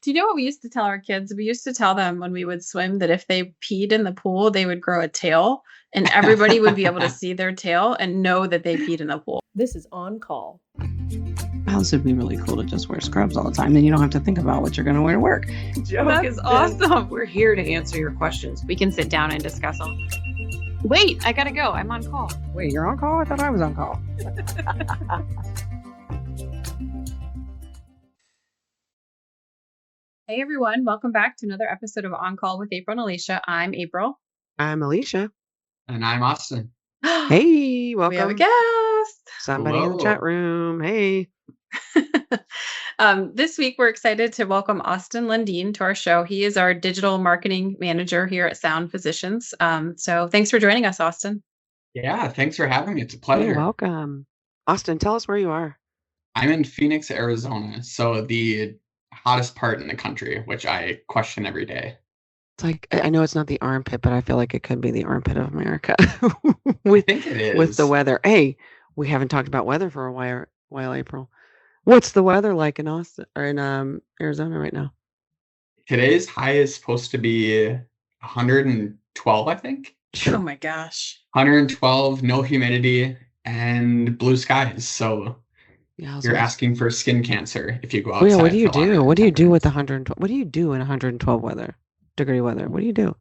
Do you know what we used to tell our kids? We used to tell them when we would swim that if they peed in the pool, they would grow a tail and everybody would be able to see their tail and know that they peed in the pool. This is On Call. Else it'd be really cool to just wear scrubs all the time. Then you don't have to think about what you're going to wear to work. That's awesome. We're here to answer your questions. We can sit down and discuss them. Wait, I gotta go. I'm on call. Wait, you're on call? I thought I was on call. Hey everyone, welcome back to another episode of On Call with April and Alicia. I'm April. I'm Alicia. And I'm Austin. Hey, welcome. We have a guest. Somebody in the chat room. Hey. This week, we're excited to welcome Austan Lundeen to our show. He is our digital marketing manager here at Sound Physicians. So thanks for joining us, Austin. Yeah, thanks for having me. It's a pleasure. You're welcome. Austin, tell us where you are. I'm in Phoenix, Arizona. So the hottest part in the country, which I question every day. It's like, I know it's not the armpit, but I feel like it could be the armpit of America. I think it is. With the weather. Hey, we haven't talked about weather for a while, April. What's the weather like in Austin or in Arizona right now? Today's high is supposed to be 112, I think. Oh my gosh. 112, no humidity, and blue skies. So yeah, you're asking for skin cancer if you go Oh, outside. yeah, what do you do? What do you do with 112? What do you do in 112 degree weather? What do you do?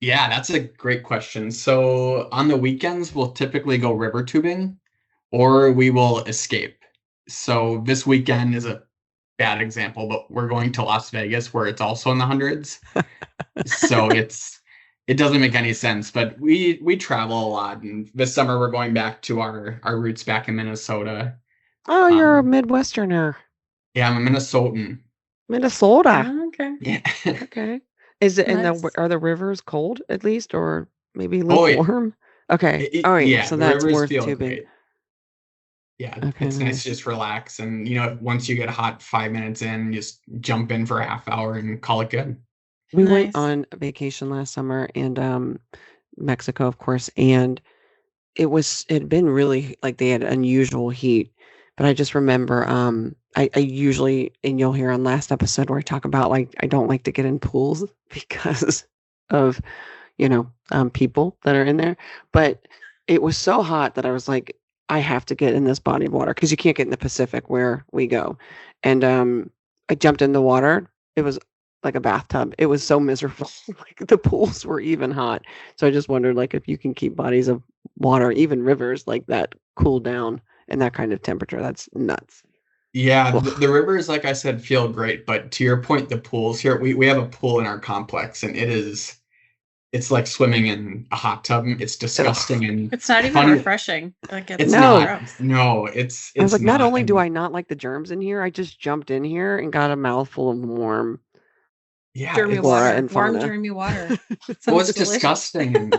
Yeah, that's a great question. So on the weekends, we'll typically go river tubing or we will escape. So this weekend is a bad example, but we're going to Las Vegas where it's also in the hundreds. So it doesn't make any sense, but we travel a lot. And this summer we're going back to our roots back in Minnesota. Oh, you're a Midwesterner. Yeah, I'm a Minnesotan. Minnesota. Oh, okay. Yeah. Okay. Is it are the rivers cold at least, or maybe lukewarm? Okay. All right. Yeah, so that's rivers worth feel tubing. great. Yeah, Okay, it's nice to just relax. And, once you get hot 5 minutes in, just jump in for a half hour and call it good. We Nice. went on vacation last summer and Mexico, of course, and it had been really like they had unusual heat. But I just remember I usually, and you'll hear on last episode where I talk about like I don't like to get in pools because of people that are in there. But it was so hot that I was like, I have to get in this body of water because you can't get in the Pacific where we go. And I jumped in the water. It was like a bathtub. It was so miserable. Like the pools were even hot. So I just wondered like if you can keep bodies of water, even rivers like that, cool down in that kind of temperature. That's nuts. Yeah, the rivers, like I said, feel great. But to your point, the pools here, we have a pool in our complex, and it's like swimming in a hot tub. It's disgusting. And It's not even refreshing. Like it's No. not. No, it's I was like, not not. only do And I not like the germs in here, I just jumped in here and got a mouthful of warm. yeah, Germy it's, Flora water. and Warm fauna. germy water. well, Sounds it's delicious. disgusting. And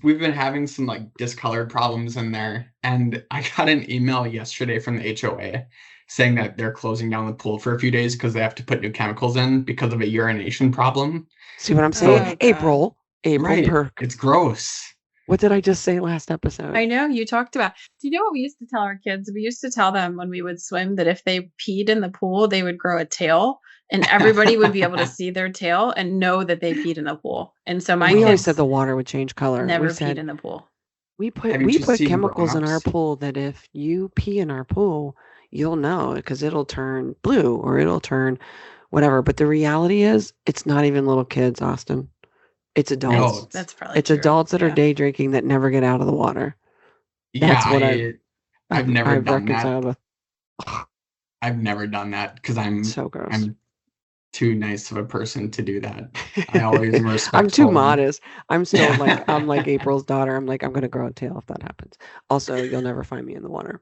we've been having some like discolored problems in there. And I got an email yesterday from the HOA saying that they're closing down the pool for a few days because they have to put new chemicals in because of a urination problem. See what I'm saying? Oh, God. April Right. Perk. It's gross. What did I just say last episode? I know you talked about. Do you know what we used to tell our kids? We used to tell them when we would swim that if they peed in the pool, they would grow a tail and everybody would be able to see their tail and know that they peed in the pool. And so my we always kids said the water would change color. never We peed said in the pool. we put Haven't you seen chemicals in our grown-ups? pool that if you pee in our pool, you'll know because it'll turn blue or it'll turn whatever. But the reality is, it's not even little kids, Austin. It's adults. No, That's probably It's true. adults that are Yeah. day drinking that never get out of the water. Yeah, That's what I've never done that. reconciled with. I've never done that because I'm So gross. I'm too nice of a person to do that. I always am respectful. I'm too and- modest. I'm still Yeah. I'm like April's daughter. I'm like, I'm gonna grow a tail if that happens. Also, you'll never find me in the water.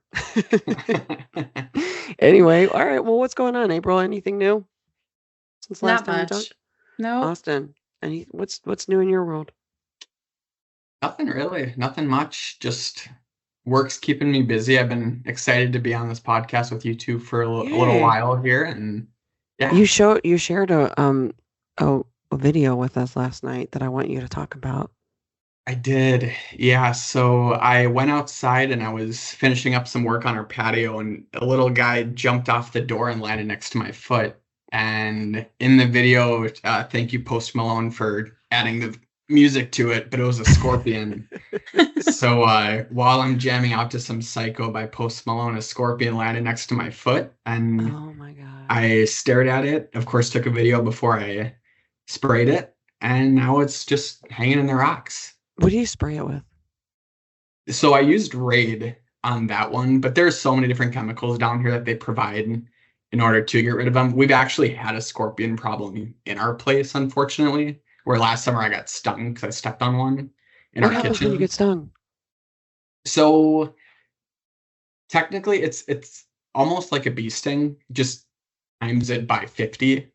Anyway, all right. Well, what's going on, April? Anything new since last Not time we much. talked? No. Austin, what's new in your world? Nothing really, nothing much. Just work's keeping me busy. I've been excited to be on this podcast with you two for a little Yay. while here, and yeah, You shared a video with us last night that I want you to talk about. I did. Yeah, so I went outside and I was finishing up some work on our patio, and a little guy jumped off the door and landed next to my foot. And in the video, thank you, Post Malone, for adding the music to it, but it was a scorpion. So while I'm jamming out to some Psycho by Post Malone, a scorpion landed next to my foot, and Oh my God. I stared at it. Of course, took a video before I sprayed it, and now it's just hanging in the rocks. What do you spray it with? So I used Raid on that one, but there's so many different chemicals down here that they provide in order to get rid of them. We've actually had a scorpion problem in our place, unfortunately, where last summer I got stung because I stepped on one in What our happens when you kitchen. get stung? So technically it's almost like a bee sting, just times it by 50,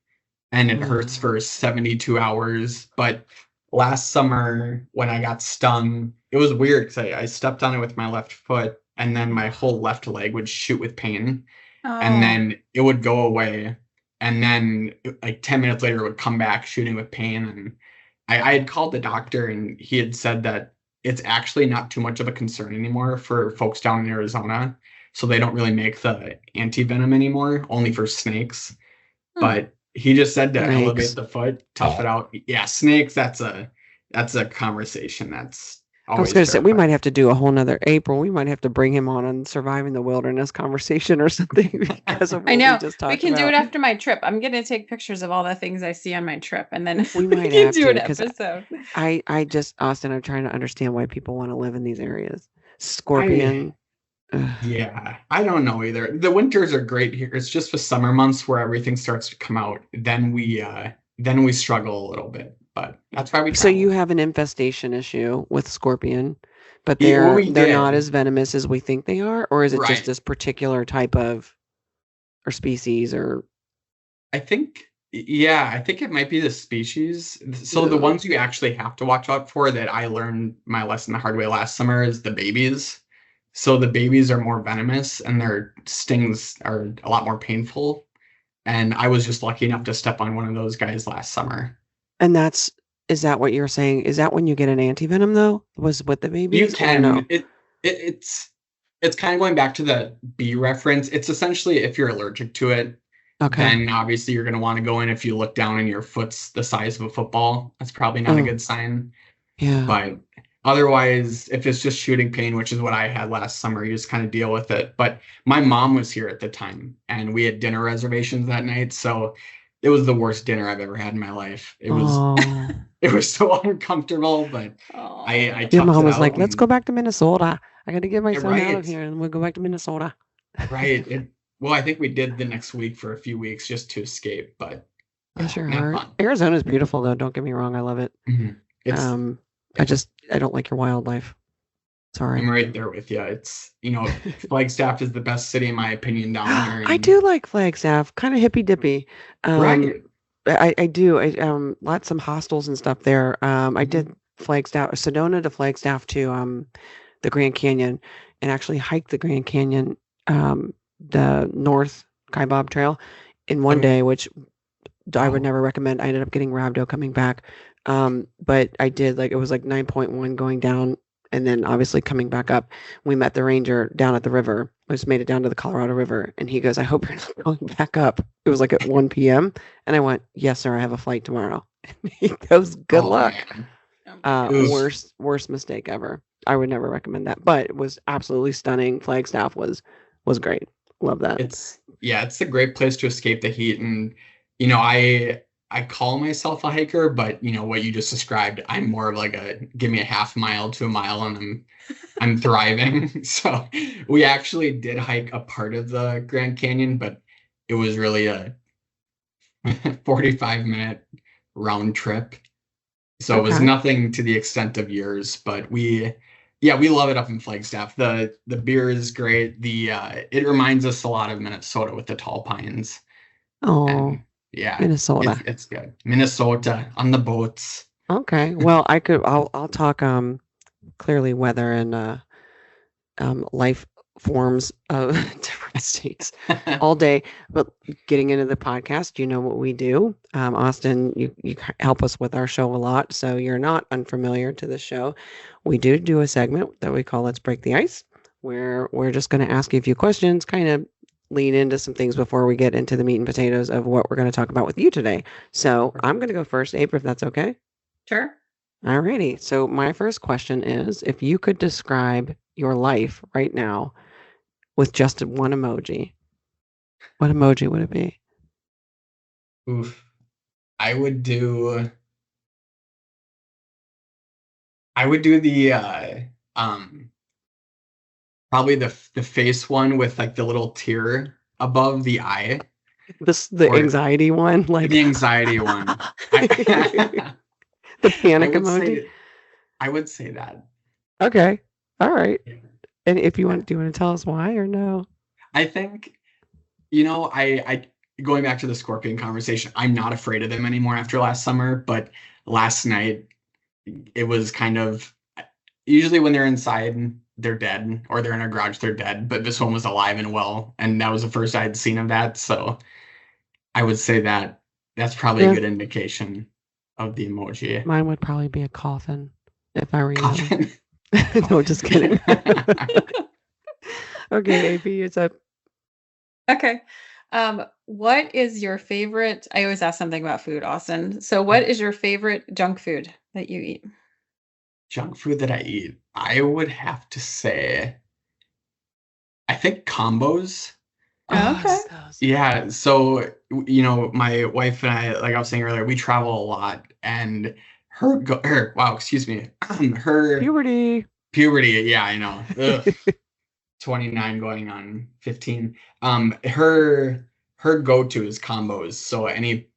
and it hurts for 72 hours. But last summer when I got stung, it was weird because I stepped on it with my left foot, and then my whole left leg would shoot with pain, and Oh, then it would go away, and then like 10 minutes later it would come back shooting with pain. And I had called the doctor, and he had said that it's actually not too much of a concern anymore for folks down in Arizona. So they don't really make the anti-venom anymore, only for snakes. Hmm. But he just said to Snakes. elevate the foot, tough it out. Yeah, snakes, that's a conversation that's I was always going to say, we terrifying. might have to do a whole nother April. We might have to bring him on surviving the wilderness conversation or something because of what I know. we just talked We can do it about. after my trip. I'm going to take pictures of all the things I see on my trip, and then We we might can have do to, an 'cause episode. I just, Austin, I'm trying to understand why people want to live in these areas. Scorpion. ugh. Yeah, I don't know either. The winters are great here. It's just the summer months where everything starts to come out. Then we struggle a little bit. But that's why we So you travel. have an infestation issue with scorpion, but Yeah, well, they're we not did. as venomous as we think they are, or is it just Right. this particular type of or species or I think, yeah, I think it might be the species. So the Ugh. ones you actually have to watch out for that I learned my lesson the hard way last summer is the babies. So the babies are more venomous and their stings are a lot more painful. And I was just lucky enough to step on one of those guys last summer. and is that what you're saying? Is that when you get an antivenom though? Was with the You babies or no? can, it's kind of going back to the bee reference. It's essentially if you're allergic to it, Okay. then obviously you're going to want to go in. If you look down and your foot's the size of a football, that's probably not a Oh, good sign. yeah. But otherwise, if it's just shooting pain, which is what I had last summer, you just kind of deal with it. But my mom was here at the time, and we had dinner reservations that night, so it was the worst dinner I've ever had in my life. It was Oh. it was so uncomfortable, but Oh, I Your toughed mom it was like, out. let's go back to Minnesota. I got to get my Yeah, son out of right, here and we'll go back to Minnesota. right. Well, I think we did the next week for a few weeks just to escape, but Bless your not heart. fun. Arizona's beautiful though. Don't get me wrong. I love it. Mhm. It's I don't like your wildlife. Sorry. I'm right there with you. It's, Flagstaff is the best city in my opinion down here. I And do like Flagstaff, kind of hippy dippy. right. I do. Lots some hostels and stuff there. I did Flagstaff, Sedona to Flagstaff to the Grand Canyon, and actually hiked the Grand Canyon, the North Kaibab Trail, in one Okay. day, which I would Wow. never recommend. I ended up getting rhabdo coming back, but I did it was like 9.1 going down, and then obviously coming back up. We met the ranger down at the river. I just made it down to the Colorado River, and he goes, "I hope you're not going back up." It was like at 1 p.m. And I went, "Yes, sir. I have a flight tomorrow." And he goes, "Good Oh, luck." man. Oof. Worst mistake ever. I would never recommend that, but it was absolutely stunning. Flagstaff was great. Love that. It's a great place to escape the heat. And I call myself a hiker, but what you just described, I'm more of like give me a half mile to a mile and I'm thriving. So we actually did hike a part of the Grand Canyon, but it was really a 45-minute round trip. So it was Okay. nothing to the extent of yours, but we love it up in Flagstaff. The beer is great. It reminds us a lot of Minnesota with the tall pines. Oh, And yeah, Minnesota. it's good. Minnesota on the boats. Okay. Well, I'll talk clearly weather and life forms of different states all day. But getting into the podcast, you know what we do. Austin, you help us with our show a lot, so you're not unfamiliar to the show. We do a segment that we call Let's Break the Ice, where we're just going to ask you a few questions, kind of lean into some things before we get into the meat and potatoes of what we're going to talk about with you today. So I'm going to go first, April, if that's okay. Sure. Alrighty. So my first question is, if you could describe your life right now with just one emoji, what emoji would it be? Oof. I would do the probably the face one with like the little tear above the eye. The Or anxiety one, like the anxiety one. the panic emoji. I would say that. Okay. All right. Yeah. And if you want, do you want to tell us why or no? I think, I going back to the scorpion conversation, I'm not afraid of them anymore after last summer, but last night it was kind of, usually when they're inside, they're dead, or they're in a garage, they're dead, but this one was alive and well, and that was the first I had seen of that, so I would say that that's probably a good indication of the emoji. Mine would probably be a coffin if I were you. Coffin. No, just kidding. Okay, AP, it's up. Okay. What is your favorite? I always ask something about food, Austin. So, what is your favorite junk food that you eat? Junk food that I eat, I would have to say, I think combos. Okay. Yeah, so my wife and I, like I was saying earlier, we travel a lot, and wow, excuse me, her Puberty. yeah, I know. Ugh. 29 going on 15. Her go-to is combos. So any,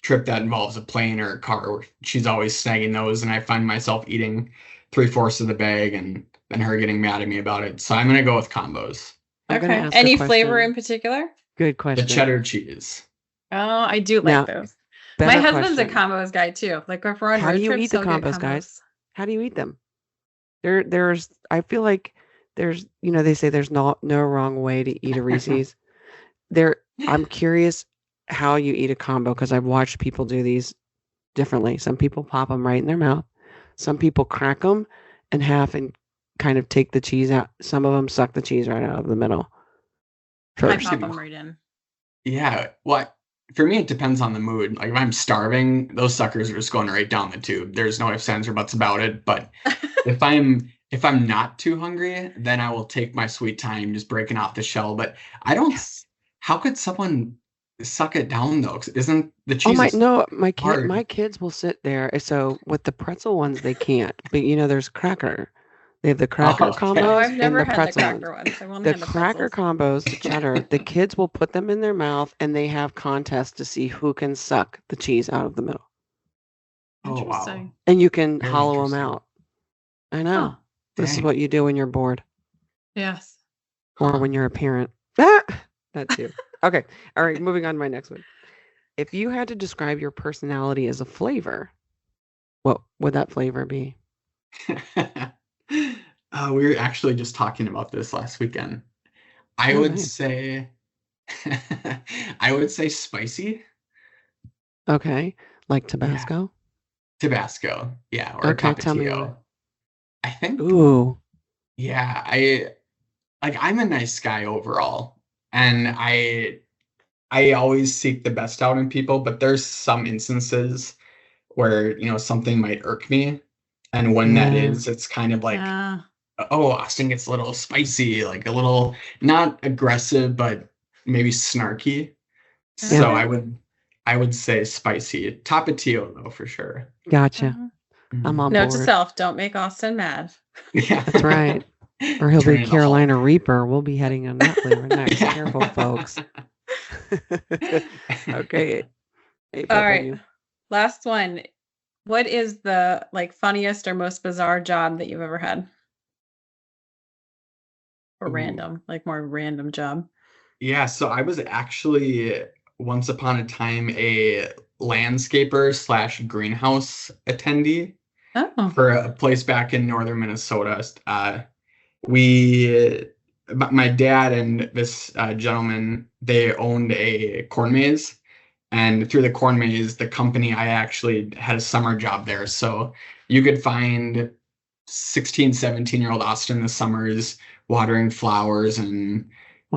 trip that involves a plane or a car, she's always snagging those, and I find myself eating 3/4 of the bag and then her getting mad at me about it. So I'm gonna go with combos. Okay. Any flavor in particular? Good question. The cheddar cheese. Oh, I do like those. My husband's a combos guy too. Like if we're on How do road you trips, eat the he'll get combos, guys? How do you eat them? There's I feel like there's, they say there's no wrong way to eat a Reese's. I'm curious how you eat a combo, because I've watched people do these differently. Some people pop them right in their mouth. Some people crack them in half and kind of take the cheese out. Some of them suck the cheese right out of the middle. I pop them right in. Yeah. Well, for me, it depends on the mood. Like if I'm starving, those suckers are just going right down the tube. There's no ifs, ands, or buts about it. But if I'm not too hungry, then I will take my sweet time just breaking off the shell. But I don't. How could someone suck it down though? 'Cause isn't the cheese? My kids will sit there. So with the pretzel ones, they can't. But there's cracker. They have the cracker combos. Oh, I've never and the had the pretzel cracker ones. I've only The had the cracker pretzels. combos, the cheddar. The kids will put them in their mouth, and they have contests to see who can suck the cheese out of the middle. Oh wow! Interesting. And you can Very hollow them interesting. out. I know. Huh. This is Dang. what you do when you're bored, Yes. or when you're a parent. That too. Okay. All right. Moving on to my next one. If you had to describe your personality as a flavor, what would that flavor be? We were actually just talking about this last weekend. I would say spicy. Okay. Like Tabasco? Tabasco. Yeah. Or Okay, a tell me Tapatio. more. I think. Ooh. Yeah. I'm a nice guy overall. And I always seek the best out in people, but there's some instances where, something might irk me. And when that is, it's kind of like, oh, Austin gets a little spicy, like a little not aggressive, but maybe snarky. Yeah. So I would say spicy. Tapatio though, for sure. Gotcha. I'm on Note board. to self: don't make Austin mad. Yeah, That's right. Or he'll Turn be into Carolina Reaper. We'll be heading on that flavor next. Yeah. Careful, folks. Okay. Hey, All right. Last one. What is the funniest or most bizarre job that you've ever had? Or random, more random job. Yeah, so I was actually once upon a time a landscaper / greenhouse attendee for a place back in northern Minnesota. My dad and this gentleman, they owned a corn maze, and through the corn maze, the company, I actually had a summer job there. So you could find 16, 17-year-old Austin in the summers watering flowers and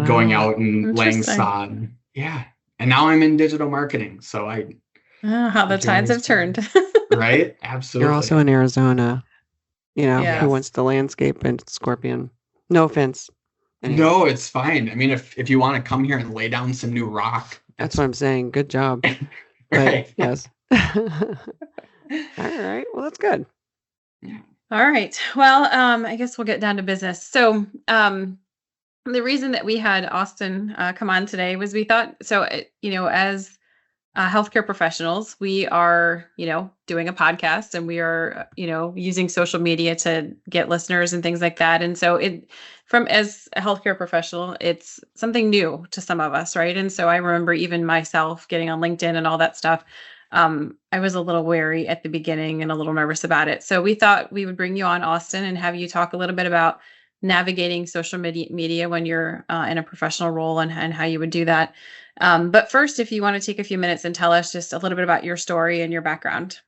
going Wow. out and laying Interesting. sod. Yeah. And now I'm in digital marketing. So How the tides have turned. right? You're Absolutely. also in Arizona. Yeah. Who wants the landscape and scorpion? No offense. Anyway, No, it's fine. I mean, if you want to come here and lay down some new rock, that's what I'm saying. Good job. But right. yes. All right. Well, that's good. Yeah. All right. Well, I guess we'll get down to business. So, the reason that we had Austin come on today was we thought so. As healthcare professionals, we are, doing a podcast, and we are, using social media to get listeners and things like that. And so, as a healthcare professional, it's something new to some of us, right? And so, I remember even myself getting on LinkedIn and all that stuff. I was a little wary at the beginning and a little nervous about it. So we thought we would bring you on, Austin, and have you talk a little bit about navigating social media when you're in a professional role, and how you would do that. But first, if you want to take a few minutes and tell us just a little bit about your story and your background.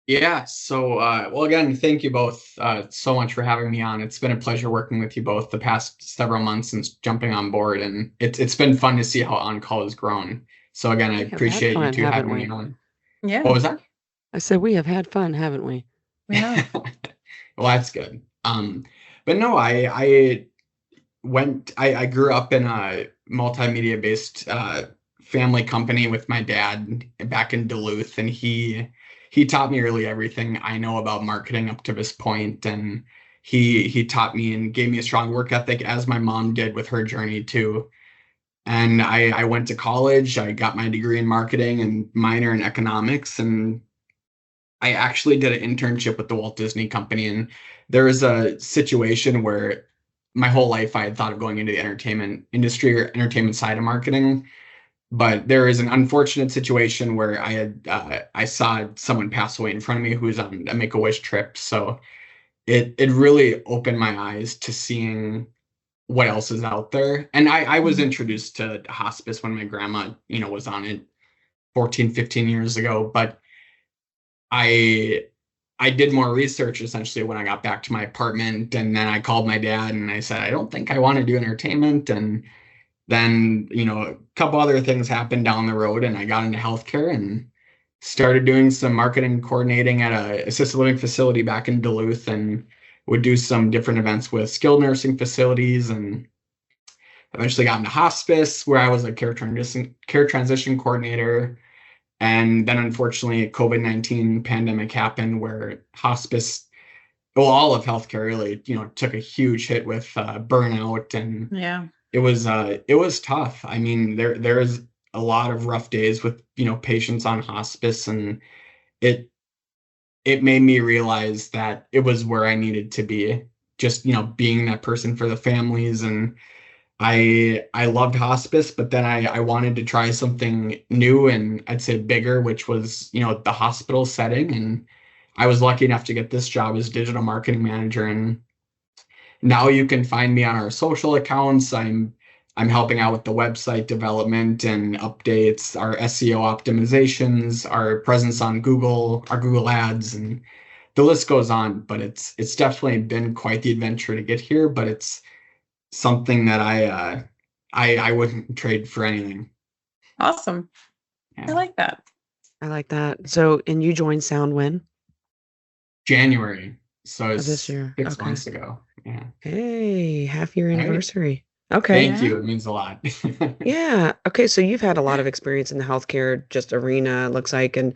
Yeah. So, well, again, thank you both so much for having me on. It's been a pleasure working with you both the past several months since jumping on board, and it's been fun to see how On Call has grown. So again, I We have had appreciate you fun, two haven't having me we? on. Yeah, What was that? I said we have had fun, haven't we? we have. Well, that's good. But no, I grew up in a multimedia based family company with my dad back in Duluth, and he taught me really everything I know about marketing up to this point, and he taught me and gave me a strong work ethic, as my mom did with her journey too. And I went to college. I got my degree in marketing and minor in economics, and I actually did an internship with the Walt Disney Company. And there was a situation where my whole life I had thought of going into the entertainment industry or entertainment side of marketing. But there is an unfortunate situation where I saw someone pass away in front of me who was on a Make-A-Wish trip. So it really opened my eyes to seeing what else is out there. And I was Mhm. introduced to hospice when my grandma, was on it 14, 15 years ago. But I I did more research essentially when I got back to my apartment, and then I called my dad and I said, I don't think I want to do entertainment. And then, a couple other things happened down the road, and I got into healthcare and started doing some marketing coordinating at a assisted living facility back in Duluth, and would do some different events with skilled nursing facilities, and eventually got into hospice where I was a care transition coordinator. And then unfortunately, COVID-19 pandemic happened where hospice, well, all of healthcare really, took a huge hit with burnout, and Yeah. it was tough. I mean, there is a lot of rough days with, patients on hospice, and it it made me realize that it was where I needed to be, just, being that person for the families. And I loved hospice, but then I wanted to try something new and I'd say bigger, which was, the hospital setting. And I was lucky enough to get this job as digital marketing manager. And now you can find me on our social accounts. I'm helping out with the website development and updates, our SEO optimizations, our presence on Google, our Google Ads, and the list goes on. But it's definitely been quite the adventure to get here, but it's something that I wouldn't trade for anything. Awesome. I Yeah. like that. I like that. So, and you joined Sound when? January. So Of this it's year. 6 months ago. Yeah. Hey, half year All right. anniversary. Okay. Thank you. Yeah. It means a lot. Yeah. Okay. So you've had a lot of experience in the healthcare just arena, it looks like. And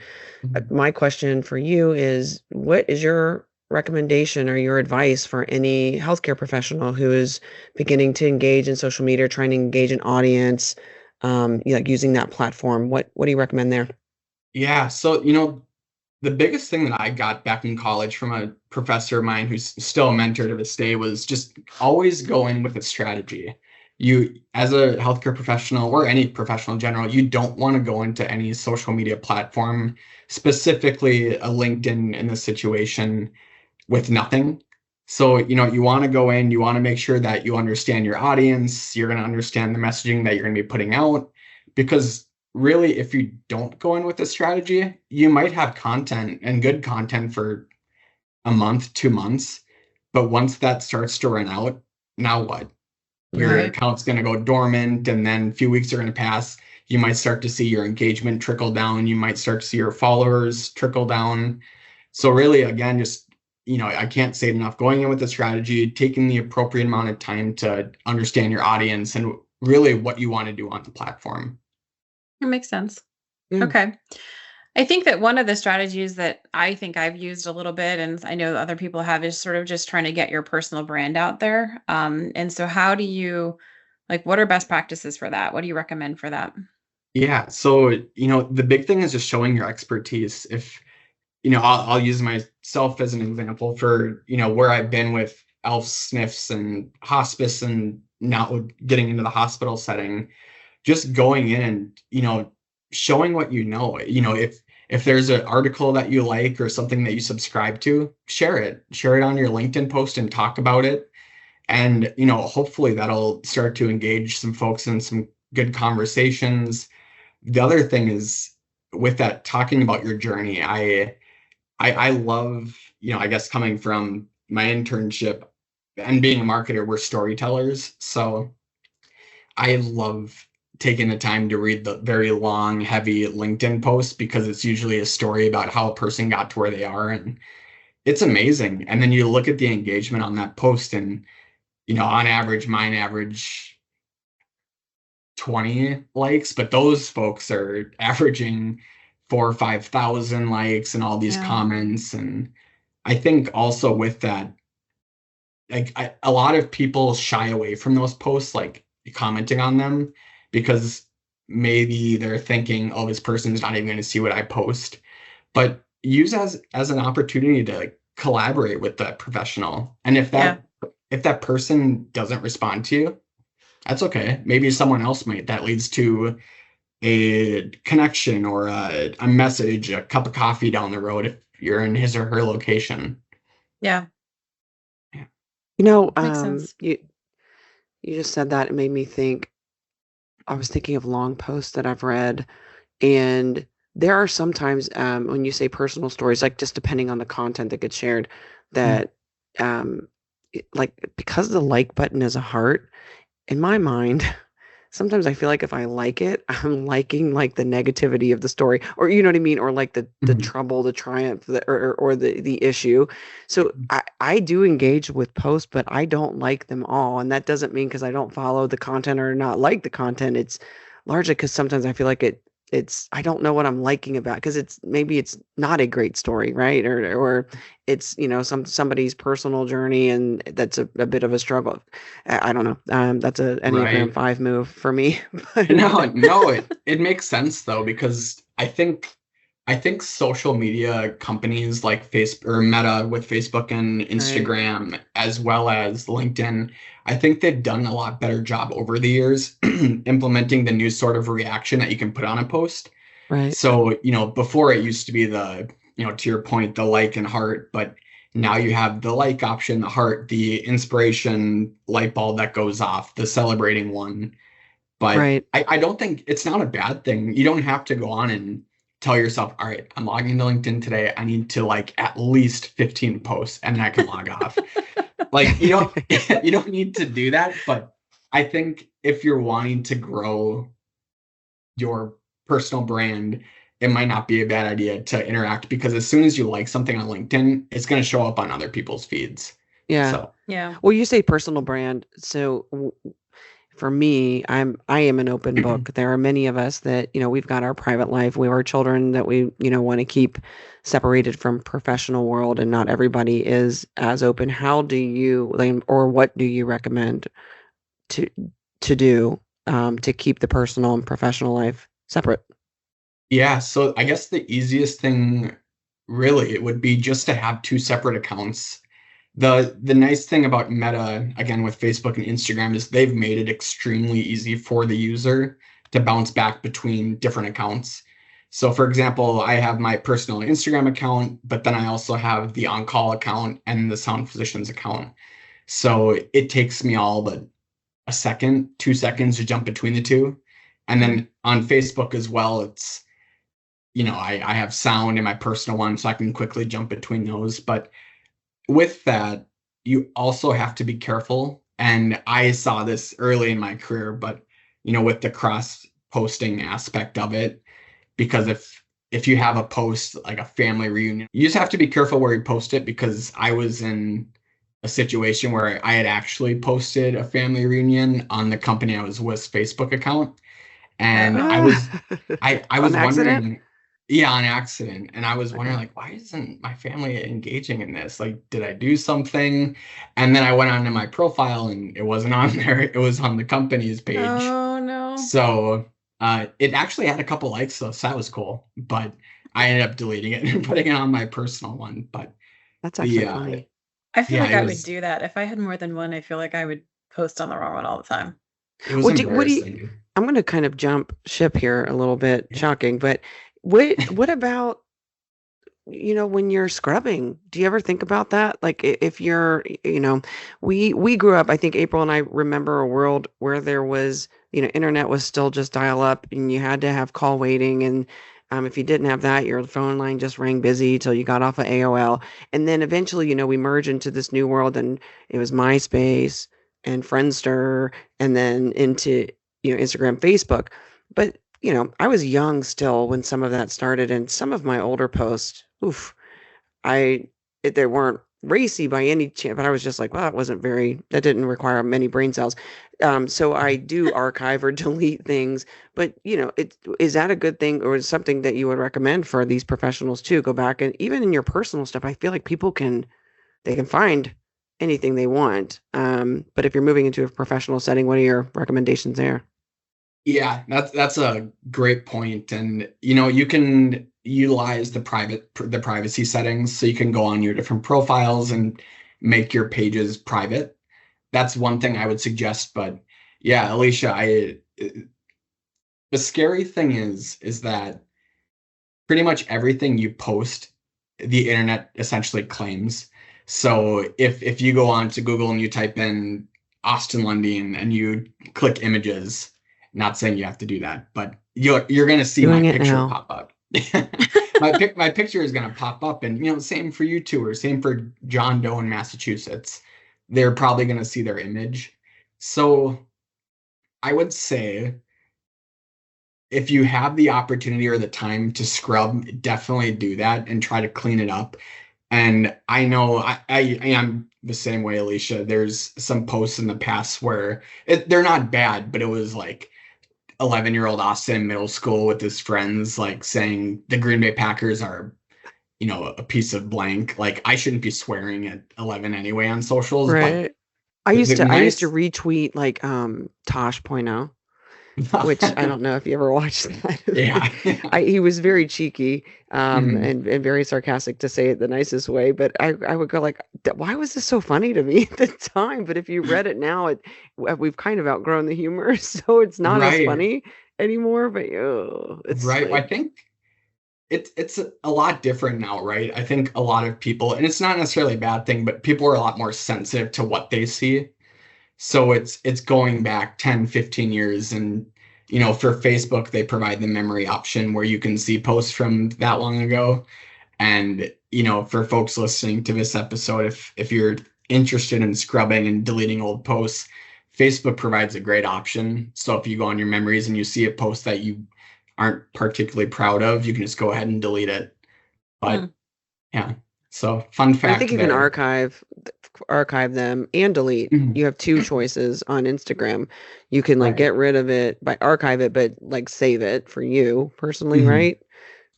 my question for you is, what is your recommendation or your advice for any healthcare professional who is beginning to engage in social media, trying to engage an audience, like using that platform? What do you recommend there? Yeah. So, the biggest thing that I got back in college from a professor of mine who's still a mentor to this day was just always go in with a strategy. You, as a healthcare professional or any professional in general, you don't want to go into any social media platform, specifically a LinkedIn in this situation, with nothing. So, you want to go in, you want to make sure that you understand your audience, you're going to understand the messaging that you're going to be putting out. Because really, if you don't go in with a strategy, you might have content and good content for a month, 2 months. But once that starts to run out, now what? Your Right. account's going to go dormant, and then a few weeks are going to pass. You might start to see your engagement trickle down. You might start to see your followers trickle down. So really, again, just, I can't say it enough. Going in with a strategy, taking the appropriate amount of time to understand your audience and really what you want to do on the platform. It makes sense. Yeah. Okay. I think that one of the strategies that I think I've used a little bit, and I know other people have, is sort of just trying to get your personal brand out there. And so how do you, like, what are best practices for that? What do you recommend for that? Yeah. So, the big thing is just showing your expertise. If, I'll use myself as an example for, where I've been with elf sniffs and hospice and now getting into the hospital setting, just going in and, showing what you know. If there's an article that you like or something that you subscribe to, share it. Share it on your LinkedIn post and talk about it. And, hopefully that'll start to engage some folks in some good conversations. The other thing is with that, talking about your journey, I love, I guess coming from my internship and being a marketer, we're storytellers. So I love taking the time to read the very long, heavy LinkedIn posts because it's usually a story about how a person got to where they are. And it's amazing. And then you look at the engagement on that post and, on average, mine average 20 likes, but those folks are averaging 4 or 5,000 likes and all these Yeah. comments. And I think also with that, like a lot of people shy away from those posts, like commenting on them, because maybe they're thinking, oh, this person's not even going to see what I post. But use as an opportunity to like, collaborate with that professional. And if that person doesn't respond to you, that's okay. Maybe someone else might. That leads to a connection or a message, a cup of coffee down the road if you're in his or her location. Yeah. You know, Makes sense. you just said that. It made me think. I was thinking of long posts that I've read, and there are sometimes when you say personal stories, like just depending on the content that gets shared, that like because the like button is a heart, in my mind, sometimes I feel like if I like it, I'm liking like the negativity of the story, or you know what I mean, or like the Mhm. trouble, the triumph, or the issue. So I do engage with posts, but I don't like them all, and that doesn't mean because I don't follow the content or not like the content. It's largely because sometimes I feel like it's I don't know what I'm liking about because maybe it's not a great story, right? Or it's somebody's personal journey and that's a bit of a struggle. I don't know. That's a Enneagram Right. 5 move for me. But No, it makes sense though, because I think social media companies like Facebook or Meta with Facebook and right, Instagram, as well as LinkedIn, I think they've done a lot better job over the years implementing the new sort of reaction that you can put on a post. right, So, before it used to be to your point, the like and heart, but now you have the like option, the heart, the inspiration light bulb that goes off, the celebrating one. But right. I don't think it's not a bad thing. You don't have to go on and tell yourself, all right, I'm logging into LinkedIn today. I need to like at least 15 posts and then I can log off. Like you don't need to do that. But I think if you're wanting to grow your personal brand, it might not be a bad idea to interact because as soon as you like something on LinkedIn, it's going to show up on other people's feeds. Yeah. So Yeah. Well, you say personal brand. So for me, I am an open book. There are many of us that, we've got our private life. We have our children that we, want to keep separated from professional world, and not everybody is as open. How do you, like, or what do you recommend to do to keep the personal and professional life separate? yeah, so I guess the easiest thing really it would be just to have two separate accounts. The nice thing about Meta, again with Facebook and Instagram, is they've made it extremely easy for the user to bounce back between different accounts. So for example, I have my personal Instagram account, but then I also have the on-call account and the Sound Physicians account. So it takes me all but a second, 2 seconds to jump between the two. And Mhm. then on Facebook as well, it's I have sound in my personal one, so I can quickly jump between those. But with that, you also have to be careful And I saw this early in my career, but with the cross posting aspect of it, because if you have a post like a family reunion, you just have to be careful where you post it, because I was in a situation where I had actually posted a family reunion on the company I was with Facebook account. And I Uh-oh. was I On was accident? wondering, yeah, on accident. And I was wondering, Okay. like, why isn't my family engaging in this? Like, did I do something? And then I went onto my profile and it wasn't on there. It was on the company's page. Oh no. So it actually had a couple likes, though, so that was cool. But I ended up deleting it and putting it on my personal one. But That's actually the funny. I feel yeah, like I would do that. If I had more than one, I feel like I would post on the wrong one all the time. it was What do you embarrassing. I'm gonna kind of jump ship here a little bit, shocking, but what about, when you're scrubbing, do you ever think about that? Like if you're, we grew up, I think April and I remember a world where there was, internet was still just dial up and you had to have call waiting. And if you didn't have that, your phone line just rang busy till you got off of AOL. And then eventually, we merge into this new world, and it was MySpace and Friendster and then into, Instagram, Facebook. But I was young still when some of that started, and some of my older posts, oof, they weren't racy by any chance, but I was just like, well, that didn't require many brain cells. So I do archive or delete things, but is that a good thing, or is something that you would recommend for these professionals too? Go back, and even in your personal stuff, I feel like they can find anything they want. But if you're moving into a professional setting, what are your recommendations there? Yeah, that's a great point. And you can utilize the privacy settings, so you can go on your different profiles and make your pages private. That's one thing I would suggest. But yeah, Alicia, I the scary thing is that pretty much everything you post, the internet essentially claims. So if you go on to Google and you type in Austin Lundeen and you click images, not saying you have to do that, but you're gonna see my Doing it picture now. pop up. My picture is gonna pop up, and same for you two, or same for John Doe in Massachusetts. They're probably gonna see their image. So I would say, if you have the opportunity or the time to scrub, definitely do that and try to clean it up. And I know I am the same way, Alicia. There's some posts in the past where they're not bad, but it was like 11-year-old Austin in middle school with his friends, like saying the Green Bay Packers are, a piece of blank. Like, I shouldn't be swearing at 11 anyway on socials, but Right. I the, used the to I used to nice, retweet like Tosh Point oh, which I don't know if you ever watched that. yeah, He was very cheeky, Mhm. and very sarcastic, to say it the nicest way. But I would go like, why was this so funny to me at the time? But if you read it now, we've kind of outgrown the humor, so it's not as Right, funny anymore. But it's right. I like, think it's a lot different now, right? I think a lot of people, and it's not necessarily a bad thing, but people are a lot more sensitive to what they see. So it's going back 10, 15 years. And for Facebook, they provide the memory option where you can see posts from that long ago. And for folks listening to this episode, if you're interested in scrubbing and deleting old posts, Facebook provides a great option. So if you go on your memories and you see a post that you aren't particularly proud of, you can just go ahead and delete it. Hmm. But yeah, so fun I think fact you can there. archive them and delete. Mhm. You have two choices on Instagram. You can like Right. get rid of it by archive it, but like save it for you personally, Mhm. right?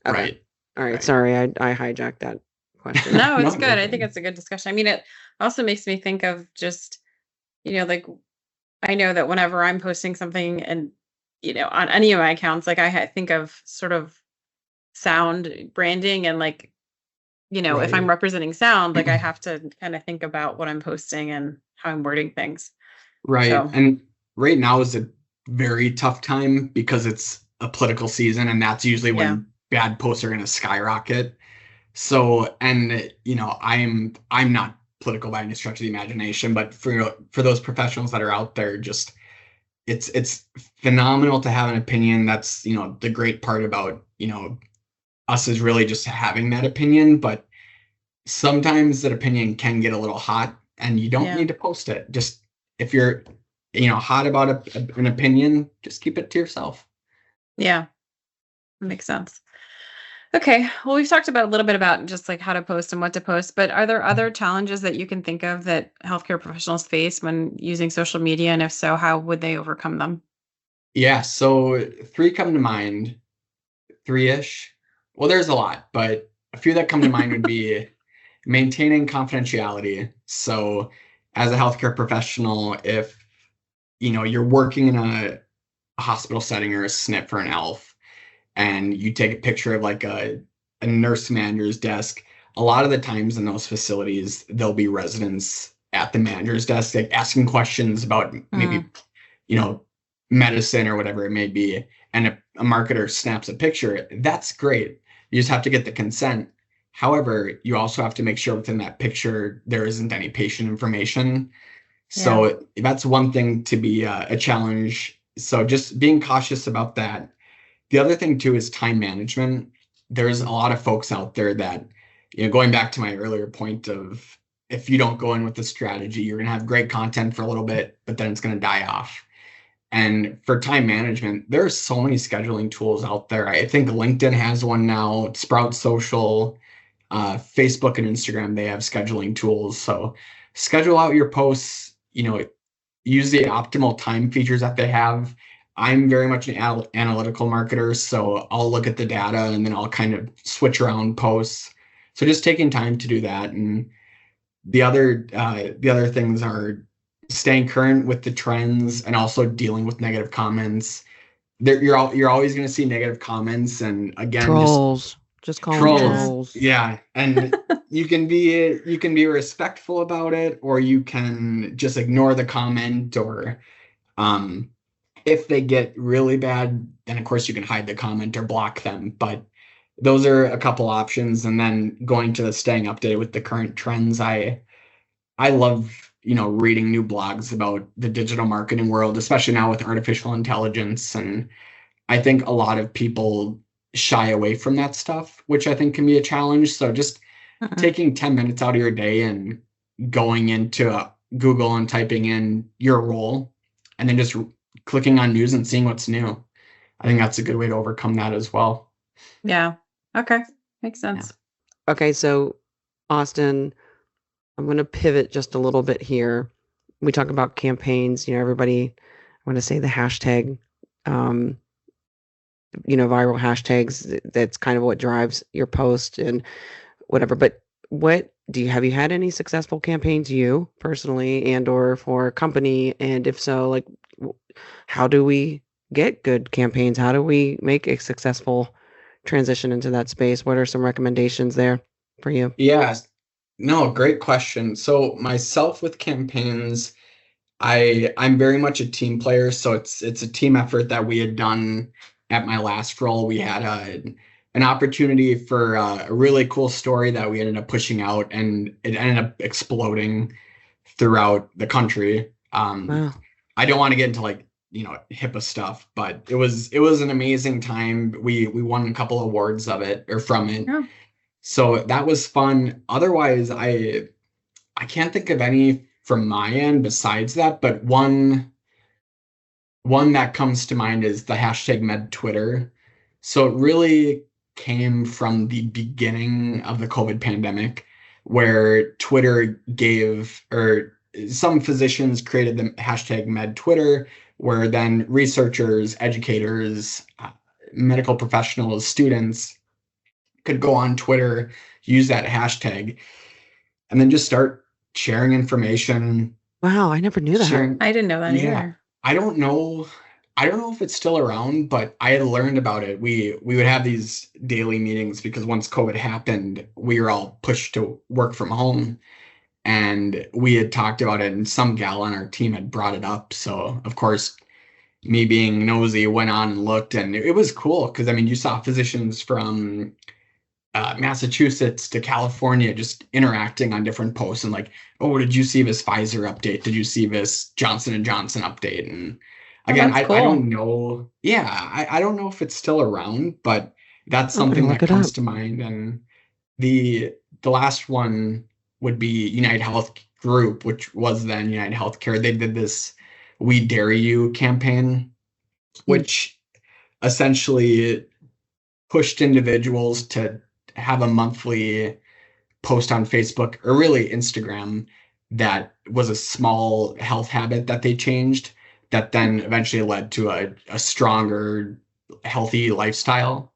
Okay. Right. All right. Right. Sorry, I hijacked that question. No, No, it's you're good. I think good. it's a good discussion. I mean, it also makes me think of just, like I know that whenever I'm posting something and, on any of my accounts, like think of sort of sound branding and like, if I'm Right. representing sound, like I have to kind of think about what I'm posting and how I'm wording things. Right. So, And right now is a very tough time because it's a political season, and that's usually yeah. when bad posts are going to skyrocket. So, and I'm not political by any stretch of the imagination, but for those professionals that are out there, just it's phenomenal to have an opinion. That's, the great part about, us, is really just having that opinion. But sometimes that opinion can get a little hot, and you don't Yeah. need to post it. Just if you're, hot about an opinion, just keep it to yourself. Yeah, that makes sense. Okay. Well, we've talked about a little bit about just like how to post and what to post, but are there other challenges that you can think of that healthcare professionals face when using social media? And if so, how would they overcome them? Yeah, so three come to mind, three-ish. Well, there's a lot, but a few that come to mind would be maintaining confidentiality. So as a healthcare professional, if you're working in a hospital setting or a SNP for an ELF, and you take a picture of like a nurse manager's desk, a lot of the times in those facilities, there'll be residents at the manager's desk, like asking questions about maybe, Mm, you know, medicine or whatever it may be. And if a marketer snaps a picture, that's great. You just have to get the consent. However, you also have to make sure within that picture there isn't any patient information. yeah. So that's one thing to be a challenge. So just being cautious about that. The other thing too is time management. There's a lot of folks out there that, going back to my earlier point of if you don't go in with the strategy, you're going to have great content for a little bit, but then it's going to die off. And for time management, there are so many scheduling tools out there. I think LinkedIn has one now, Sprout Social, Facebook and Instagram, they have scheduling tools. So schedule out your posts, use the optimal time features that they have. I'm very much an analytical marketer, so I'll look at the data and then I'll kind of switch around posts. So just taking time to do that. And the other things are staying current with the trends and also dealing with negative comments. You're always going to see negative comments, and again, Just call them Yeah. trolls. yeah, and you can be respectful about it, or you can just ignore the comment, or um, if they get really bad, then of course you can hide the comment or block them. But those are a couple options. And then going to the staying updated with the current trends, I love, reading new blogs about the digital marketing world, especially now with artificial intelligence. And I think a lot of people shy away from that stuff, which I think can be a challenge. So just Mhm. taking 10 minutes out of your day and going into Google and typing in your role and then just clicking on news and seeing what's new. I think that's a good way to overcome that as well. Yeah. Okay. Makes Yeah. sense. Okay, so Austin, I'm going to pivot just a little bit here. We talk about campaigns, everybody, I want to say the hashtag, um, viral hashtags. That's kind of what drives your post and whatever. But have you had any successful campaigns, you personally, and or for a company? And if so, like, how do we get good campaigns? How do we make a successful transition into that space? What are some recommendations there for you? Yeah, no, great question. So myself with campaigns, I'm very much a team player, so it's a team effort that we had done at my last role. We had an opportunity for a really cool story that we ended up pushing out, and it ended up exploding throughout the country. Wow. I don't want to get into like HIPAA stuff, but it was an amazing time. We won a couple awards of it or from it, Yeah. so that was fun. Otherwise, I can't think of any from my end besides that, but one that comes to mind is the hashtag med Twitter. So it really came from the beginning of the COVID pandemic, where Twitter gave, or some physicians created the hashtag med Twitter, where then researchers, educators, medical professionals, students could go on Twitter, use that hashtag, and then just start sharing information, Wow, I never knew that. sharing. I didn't know that Yeah, either. I don't know. I don't know if it's still around, but I had learned about it. We would have these daily meetings because once COVID happened, we were all pushed to work from home, and we had talked about it, and some gal on our team had brought it up. So of course, me being nosy, went on and looked, and it was cool because I mean, you saw physicians from Massachusetts to California just interacting on different posts and like, oh, did you see this Pfizer update? Did you see this Johnson and Johnson update? And Oh, again, that's I cool. don't know. Yeah, I don't know if it's still around, but that's I'm gonna something look that it comes up. to mind. And the last one would be United Health group, which was then United Healthcare, they did this "We Dare You" campaign, which essentially pushed individuals to have a monthly post on Facebook, or really Instagram, that was a small health habit that they changed, that then eventually led to a stronger, healthy lifestyle.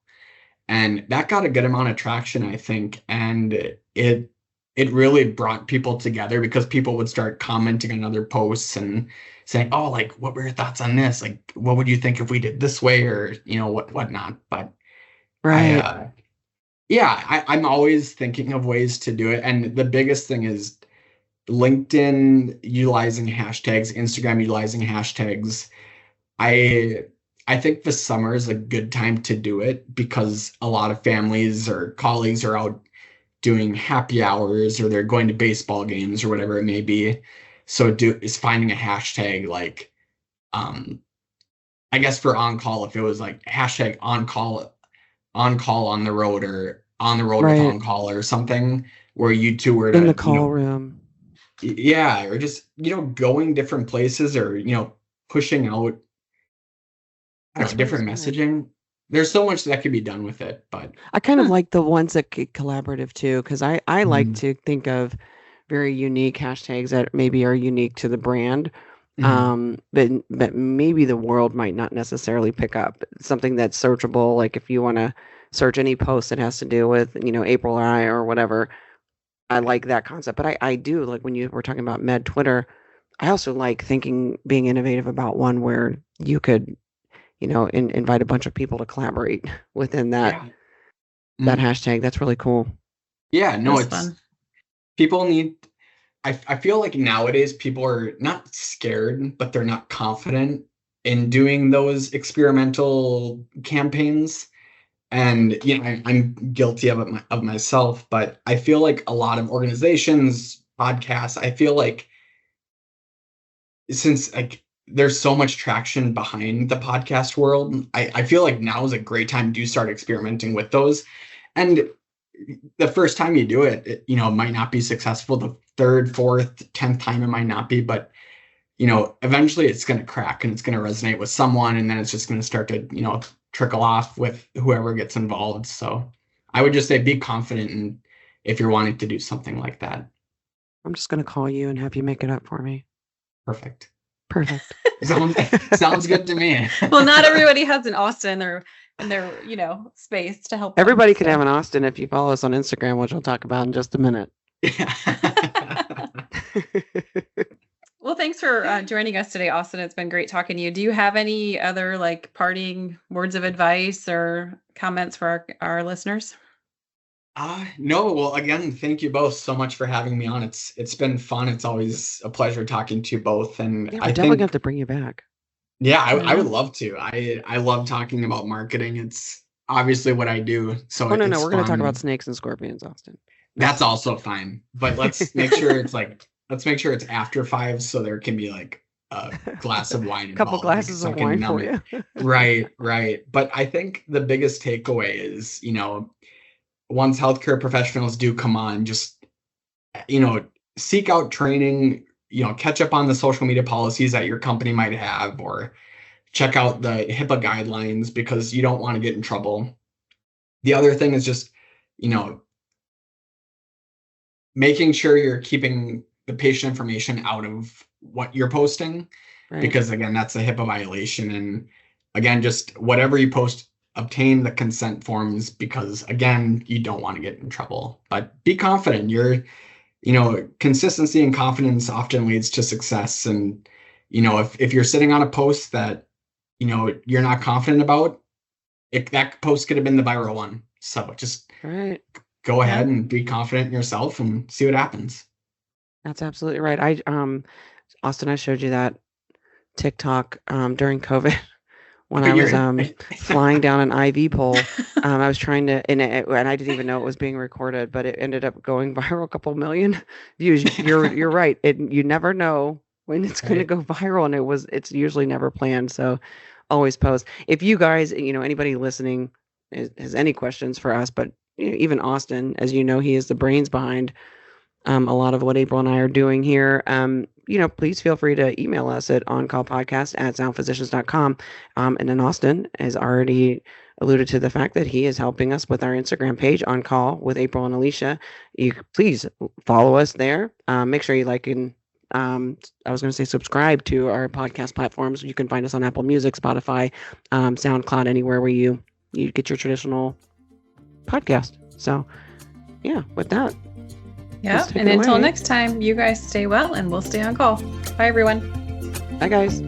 And that got a good amount of traction, I think. And it really brought people together, because people would start commenting on other posts and saying, "Oh, like, what were your thoughts on this? Like, what would you think if we did this way?" Or, whatnot. But I, Right. yeah, I'm always thinking of ways to do it. And the biggest thing is LinkedIn utilizing hashtags, Instagram utilizing hashtags. I I think the summer is a good time to do it, because a lot of families or colleagues are out doing happy hours, or they're going to baseball games or whatever it may be. So is finding a hashtag, like, um I guess for on call, if it was like hashtag on call on the road, or on the road with Right. on call, or something, where you two were In the to, call room. yeah, or just, going different places, or, pushing out, I don't That's know, really different smart. messaging. There's so much that could be done with it, but I kind of Hmm. like the ones that get collaborative too, because I like Mhm, to think of very unique hashtags that maybe are unique to the brand. mhm, But maybe the world might not necessarily pick up something that's searchable. Like if you want to search any post that has to do with, April or I or whatever, I like that concept. But I do like when you were talking about Med Twitter, I also like being innovative about one where you could, invite a bunch of people to collaborate within that yeah, that mhm. hashtag. That's really cool. Yeah, no, That's it's fun. people need. I feel like nowadays people are not scared, but they're not confident in doing those experimental campaigns. And I'm guilty of it, of myself, but I feel like a lot of organizations, podcasts, I feel like, since, like, there's so much traction behind the podcast world, I feel like now is a great time to start experimenting with those. And the first time you do it, might not be successful. The third, fourth, 10th time, it might not be, but eventually it's going to crack, and it's going to resonate with someone, and then it's just going to start to, trickle off with whoever gets involved. So I would just say be confident in, if you're wanting to do something like that. I'm just gonna call you and have you make it up for me. Perfect. Perfect. Sounds good to me. Well, not everybody has an Austin or in their, space to help them. Everybody can So. have an Austin if you follow us on Instagram, which we'll talk about in just a minute. Well, thanks for joining us today, Austin. It's been great talking to you. Do you have any other parting words of advice or comments for our listeners? No, well, again, thank you both so much for having me on. It's been fun. It's always a pleasure talking to you both. And Yeah, we're I definitely gonna have think, to bring you back. yeah, I Yeah. would love to. I love talking about marketing. It's obviously what I do, so Oh no, it's we're gonna talk about fun. snakes and scorpions, Austin. No. That's also fine. But let's make sure it's after 5, so there can be like a glass of wine Couple involved, glasses so I of can wine numb for it. you. Right, right. But I think the biggest takeaway is, once healthcare professionals do come on, just, you know, seek out training, catch up on the social media policies that your company might have, or check out the HIPAA guidelines, because you don't want to get in trouble. The other thing is just, you know, making sure you're keeping the patient information out of what you're posting, Right. because again, that's a HIPAA violation. And again, just whatever you post, obtain the consent forms, because again, you don't want to get in trouble. But be confident. Consistency and confidence often leads to success. And if you're sitting on a post that you're not confident about, that post could have been the viral one. So just Right. go Yeah. ahead and be confident in yourself and see what happens. That's absolutely right. Austin, I showed you that TikTok during COVID when I was flying down an IV pole. I was trying to, and I didn't even know it was being recorded, but it ended up going viral, a couple million views. You're right. You never know when it's going to Right. go viral, and it's usually never planned. So always post. If you guys, anybody listening has any questions for us, but even Austin, as you know, he is the brains behind a lot of what April and I are doing here, please feel free to email us at oncallpodcast@soundphysicians.com. And then Austin has already alluded to the fact that he is helping us with our Instagram page, On Call with April and Alicia. You please follow us there. Make sure you like and I was going to say subscribe to our podcast platforms. You can find us on Apple Music, Spotify, SoundCloud, anywhere where you get your traditional podcast. So, yeah, with that. Yeah. And until next time, you guys stay well and we'll stay on call. Bye, everyone. Bye, guys.